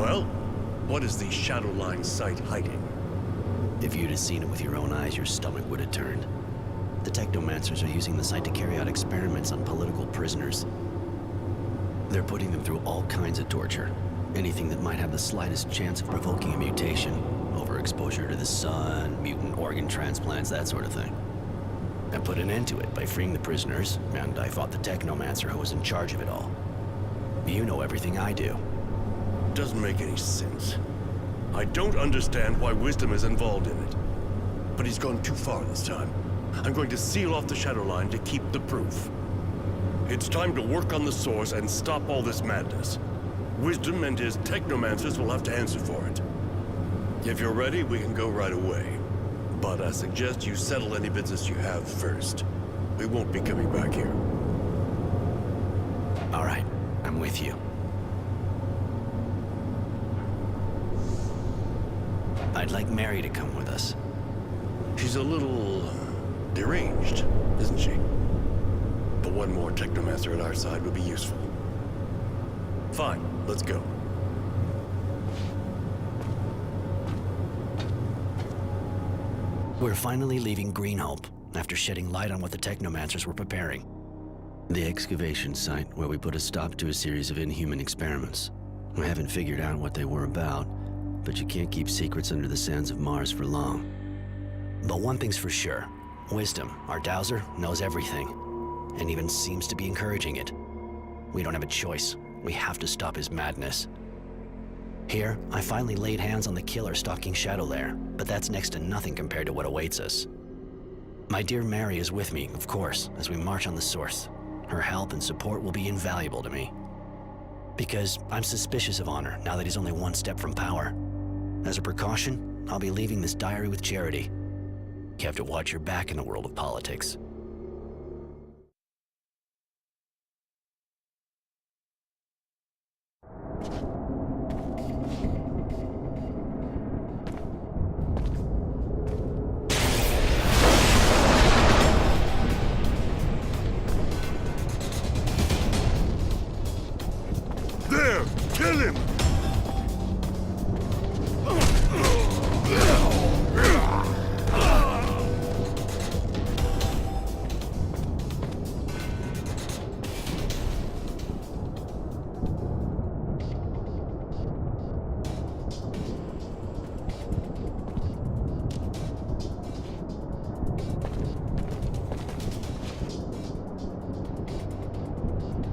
Well, what is the Shadowline site hiding? If you'd have seen it with your own eyes, your stomach would have turned. The technomancers are using the site to carry out experiments on political prisoners. They're putting them through all kinds of torture. Anything that might have the slightest chance of provoking a mutation. Overexposure to the sun, mutant organ transplants, that sort of thing. I put an end to it by freeing the prisoners, and I fought the technomancer who was in charge of it all. You know everything I do. Doesn't make any sense. I don't understand why Wisdom is involved in it. But he's gone too far this time. I'm going to seal off the Shadowline to keep the proof. It's time to work on the source and stop all this madness. Wisdom and his technomancers will have to answer for it. If you're ready, we can go right away. But I suggest you settle any business you have first. We won't be coming back here. All right, I'm with you. I'd like Mary to come with us. She's a little deranged, isn't she? But one more technomancer at our side would be useful. Fine, let's go. We're finally leaving Green Hope, after shedding light on what the technomancers were preparing. The excavation site where we put a stop to a series of inhuman experiments. I haven't figured out what they were about, but you can't keep secrets under the sands of Mars for long. But one thing's for sure. Wisdom, our dowser, knows everything, and even seems to be encouraging it. We don't have a choice. We have to stop his madness. Here, I finally laid hands on the killer stalking Shadowlair, but that's next to nothing compared to what awaits us. My dear Mary is with me, of course, as we march on the source. Her help and support will be invaluable to me. Because I'm suspicious of Honor now that he's only one step from power. As a precaution, I'll be leaving this diary with Charity. You have to watch your back in the world of politics. There! Kill him!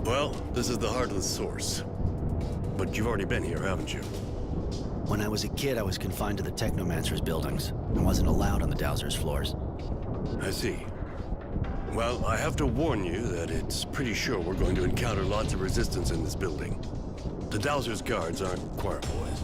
Well, this is the Heartless Source. But you've already been here, haven't you? When I was a kid, I was confined to the Technomancer's buildings and wasn't allowed on the Dowser's floors. I see. Well, I have to warn you that it's pretty sure we're going to encounter lots of resistance in this building. The Dowser's guards aren't choir boys.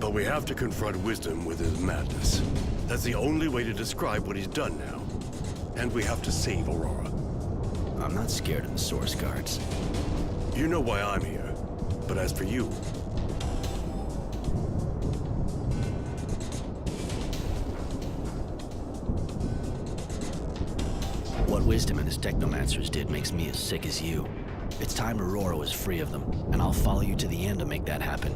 But we have to confront Wisdom with his madness. That's the only way to describe what he's done now. And we have to save Aurora. I'm not scared of the Source guards. You know why I'm here. But as for you... What Wisdom and his Technomancers did makes me as sick as you. It's time Aurora was free of them, and I'll follow you to the end to make that happen.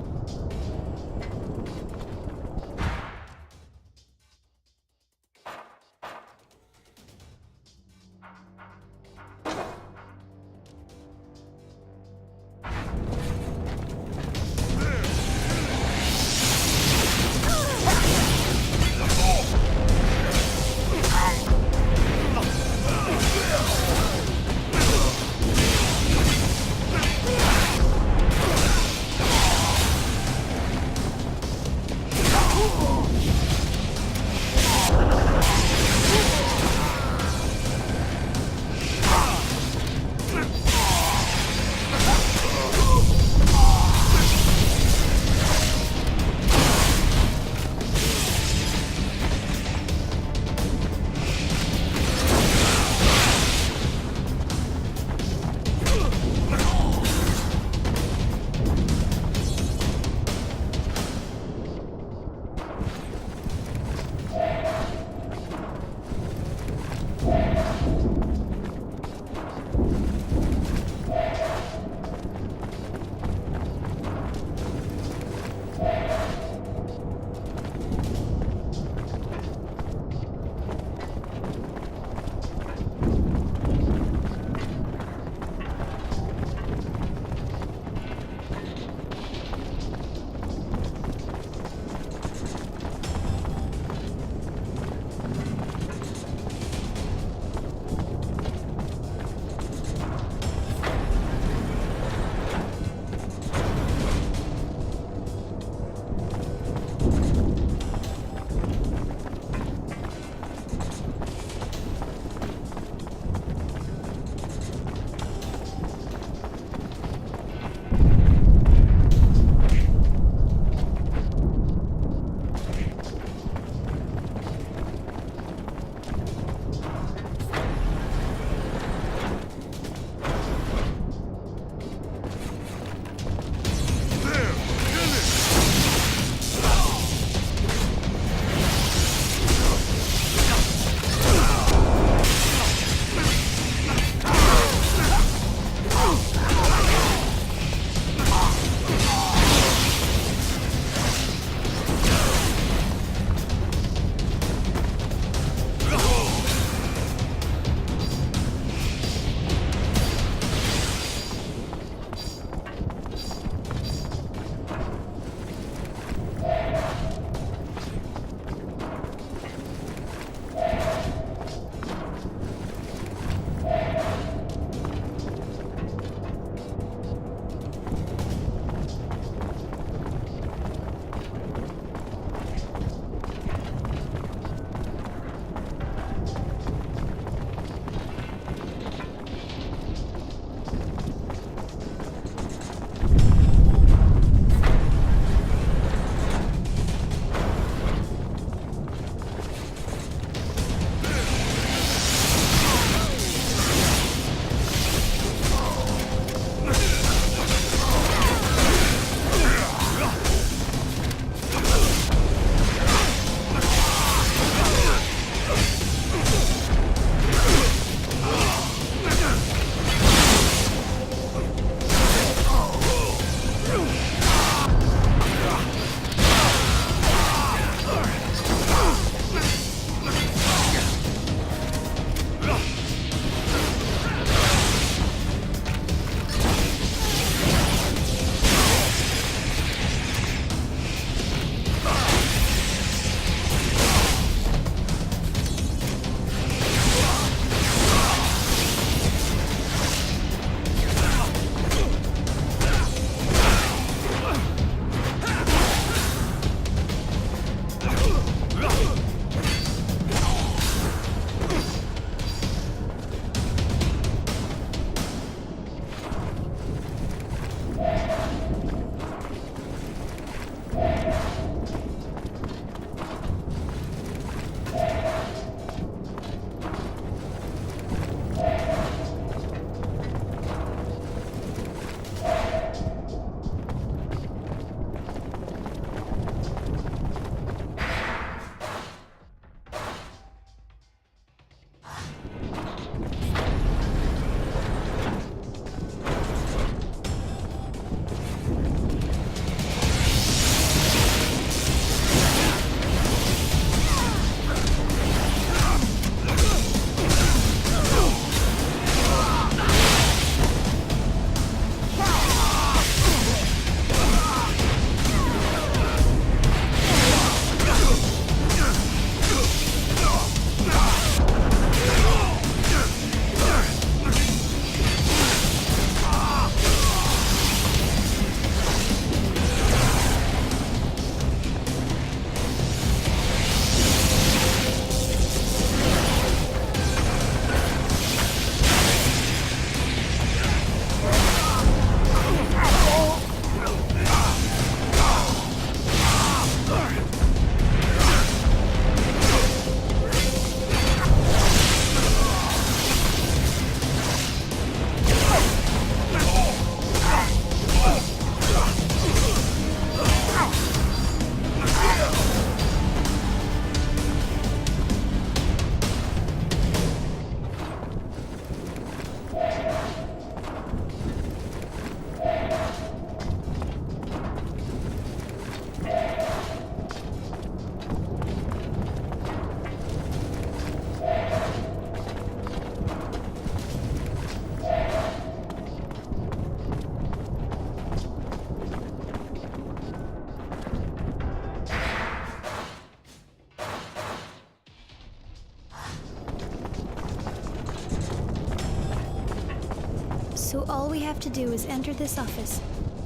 So all we have to do is enter this office,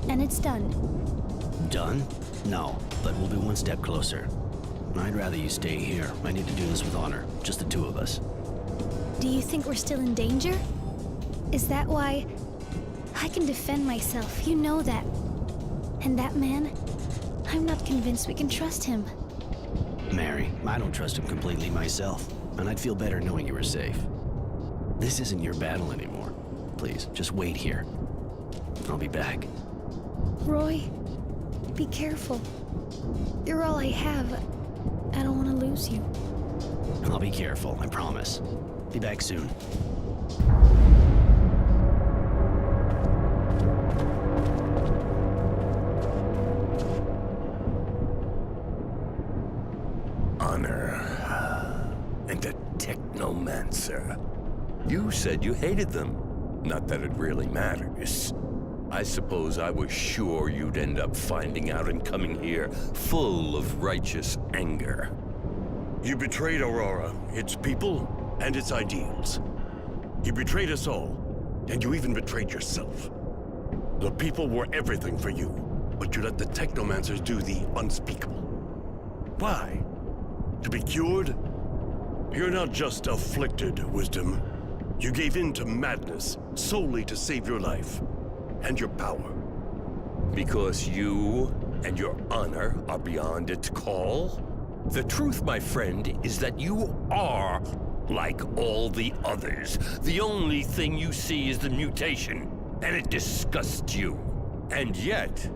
and it's done. Done? No, but we'll be one step closer. I'd rather you stay here. I need to do this with honor. Just the two of us. Do you think we're still in danger? Is that why? I can defend myself, you know that. And that man? I'm not convinced we can trust him. Mary, I don't trust him completely myself, and I'd feel better knowing you were safe. This isn't your battle anymore. Please, just wait here. I'll be back. Roy, be careful. You're all I have. I don't want to lose you. I'll be careful, I promise. Be back soon. Honor and a technomancer. You said you hated them. Not that it really matters. I suppose I was sure you'd end up finding out and coming here full of righteous anger. You betrayed Aurora, its people, and its ideals. You betrayed us all, and you even betrayed yourself. The people were everything for you, but you let the technomancers do the unspeakable. Why? To be cured? You're not just afflicted, Wisdom. You gave in to madness solely to save your life and your power. Because you and your honor are beyond its call? The truth, my friend, is that you are like all the others. The only thing you see is the mutation, and it disgusts you. And yet,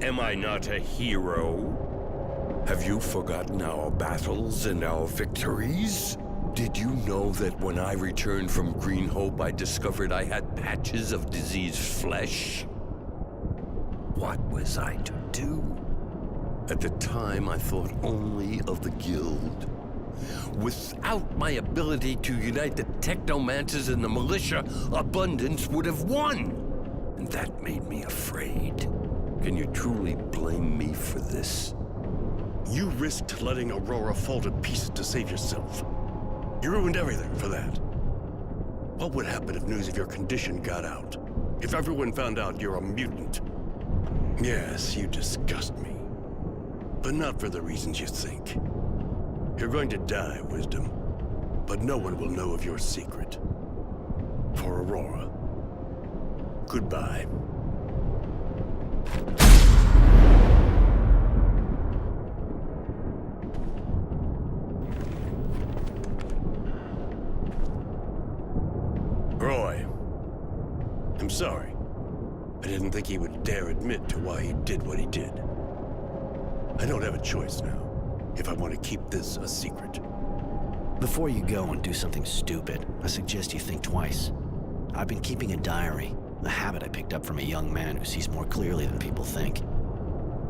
am I not a hero? Have you forgotten our battles and our victories? Did you know that when I returned from Green Hope, I discovered I had patches of diseased flesh? What was I to do? At the time, I thought only of the Guild. Without my ability to unite the Technomancers and the Militia, Abundance would have won. And that made me afraid. Can you truly blame me for this? You risked letting Aurora fall to pieces to save yourself. You ruined everything for that. What would happen if news of your condition got out? If everyone found out you're a mutant? Yes, you disgust me. But not for the reasons you think. You're going to die, Wisdom. But no one will know of your secret. For Aurora. Goodbye. Roy. I'm sorry. I didn't think he would dare admit to why he did what he did. I don't have a choice now, if I want to keep this a secret. Before you go and do something stupid, I suggest you think twice. I've been keeping a diary, a habit I picked up from a young man who sees more clearly than people think.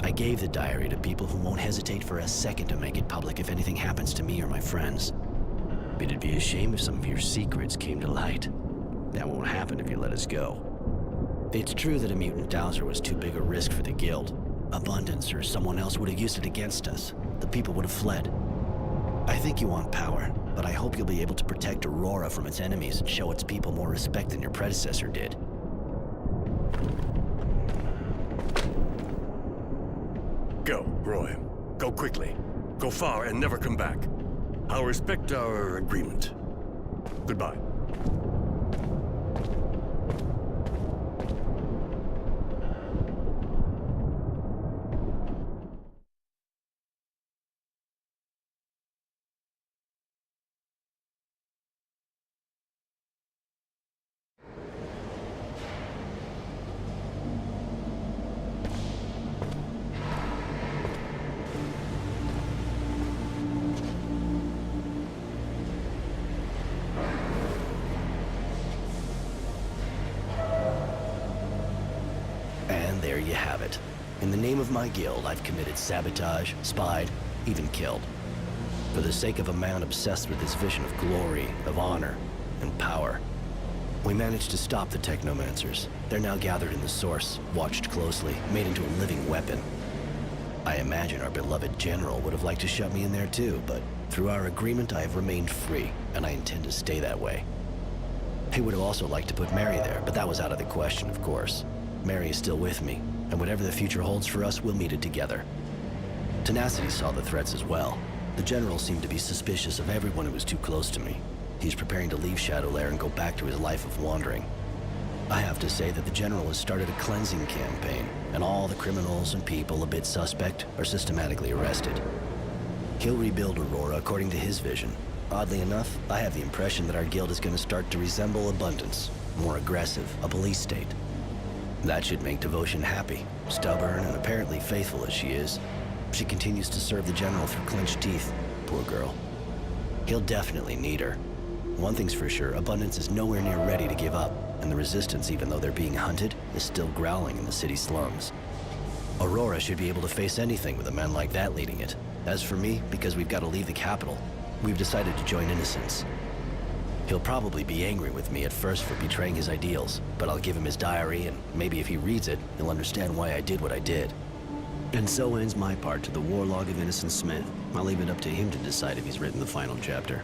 I gave the diary to people who won't hesitate for a second to make it public if anything happens to me or my friends. It'd be a shame if some of your secrets came to light. That won't happen if you let us go. It's true that a mutant dowser was too big a risk for the Guild. Abundance or someone else would have used it against us. The people would have fled. I think you want power, but I hope you'll be able to protect Aurora from its enemies and show its people more respect than your predecessor did. Go, Roy. Go quickly. Go far and never come back. I'll respect our agreement. Goodbye. There you have it. In the name of my guild, I've committed sabotage, spied, even killed. For the sake of a man obsessed with his vision of glory, of honor, and power. We managed to stop the Technomancers. They're now gathered in the Source, watched closely, made into a living weapon. I imagine our beloved General would have liked to shut me in there too, but through our agreement I have remained free, and I intend to stay that way. He would have also liked to put Mary there, but that was out of the question, of course. Mary is still with me, and whatever the future holds for us, we'll meet it together. Tenacity saw the threats as well. The General seemed to be suspicious of everyone who was too close to me. He's preparing to leave Shadowlair and go back to his life of wandering. I have to say that the General has started a cleansing campaign, and all the criminals and people a bit suspect are systematically arrested. He'll rebuild Aurora according to his vision. Oddly enough, I have the impression that our guild is going to start to resemble Abundance, more aggressive, a police state. That should make Devotion happy, stubborn and apparently faithful as she is. She continues to serve the General through clenched teeth, poor girl. He'll definitely need her. One thing's for sure, Abundance is nowhere near ready to give up, and the Resistance, even though they're being hunted, is still growling in the city slums. Aurora should be able to face anything with a man like that leading it. As for me, because we've got to leave the capital, we've decided to join Innocence. He'll probably be angry with me at first for betraying his ideals, but I'll give him his diary, and maybe if he reads it, he'll understand why I did what I did. And so ends my part to the War Log of Innocent Smith. I'll leave it up to him to decide if he's written the final chapter.